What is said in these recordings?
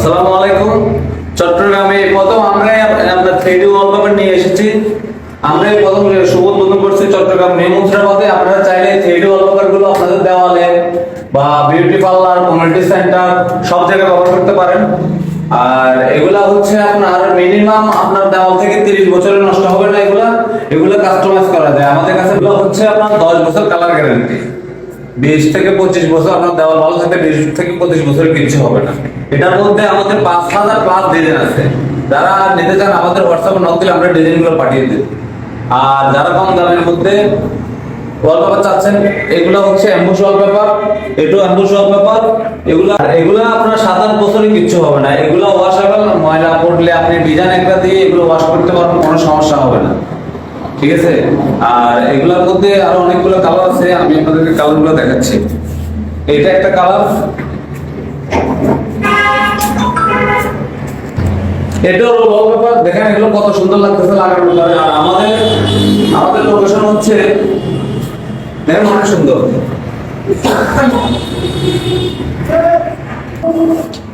আসসালামু আলাইকুম। চট্টগ্রামে প্রথম আমরা 3D ওয়ালপেপার নিয়ে এসেছি। আমরা প্রথম শুভ উদ্বোধন করছি চট্টগ্রাম নিউ মুদ্রাবাদে। আপনারা চাইলে 3D ওয়ালপেপার গুলো আপনাদের দেওয়ালে বা বিউটি পার্লার, কমিউনিটি সেন্টার সব জায়গায় ব্যবহার করতে পারেন। আর এগুলা হচ্ছে আপনার মিনিমাম আপনার দেওয়াল থেকে 30 বছরে নষ্ট হবে না। এগুলা কাস্টমাইজ করা যায় আমাদের কাছে। এগুলো হচ্ছে আপনার 10 বছর কালার গ্যারান্টি, 20 থেকে 25 বছর আপনার দেওয়াল ভালো থাকতে 20 থেকে 25 বছরের কিছু হবে না। এটার মধ্যে আমাদের 5000 প্লাস ডিজাইন আছে। যারা নিতে চান আমাদের হোয়াটসঅ্যাপে নক দিলে আমরা ডিজাইনগুলো পাঠিয়ে দেব। আর যারা কম দামের মধ্যে ওয়ালপেপার চাচ্ছেন, এগুলো হচ্ছে এমবোস ওয়ালপেপার, এটাও এমবোস ওয়ালপেপার। এগুলা আপনার 7-8 বছরে কিচ্ছু হবে না। এগুলো ওয়াশেবল, ময়লা পড়লে আপনি ডিজাইন একটা দিয়ে এগুলো ওয়াশ করতে পারবেন, কোনো সমস্যা হবে না। ঠিক আছে। আর এগুলোর মধ্যে আরো অনেকগুলো কালার আছে, আমি আপনাদেরকে কালারগুলো দেখাচ্ছি। এটা একটা কালার, এটা হলো ওয়ালপেপার। দেখেন এগুলো কত সুন্দর লাগতেছে লাগানোর পরে। আর আমাদের লোকেশন হচ্ছে, দেখেন অনেক সুন্দর,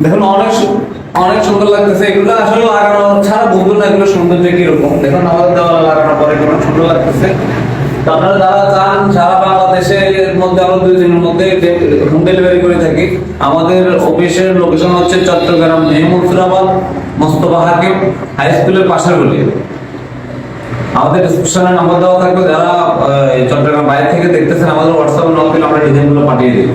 দেখুন অনেক সুন্দর লাগতেছে। এগুলো আসলে লাগানো ছাড়া বুঝবো না এগুলো সৌন্দর্য কিরকম। দেখুন আমাদের দেওয়ালে লাগানোর পরে কেমন সুন্দর লাগতেছে। তো আপনারা যারা চান সারা বাংলাদেশের মধ্যে আমরা 2 দিনের মধ্যে হোম ডেলিভারি করে থাকি। আমাদের অফিসের লোকেশন হচ্ছে চট্টগ্রাম নিউ মুর্শিদাবাদ মোস্তফা হাকিম হাই স্কুলের পাশের গলি। আমাদের ডিসক্রিপশনে নাম্বার দেওয়া থাকবে। যারা চট্টগ্রাম বাইরে থেকে দেখতেছেন আমাদের হোয়াটসঅ্যাপে নক দিলে আমরা ডিজাইনগুলো পাঠিয়ে দিই।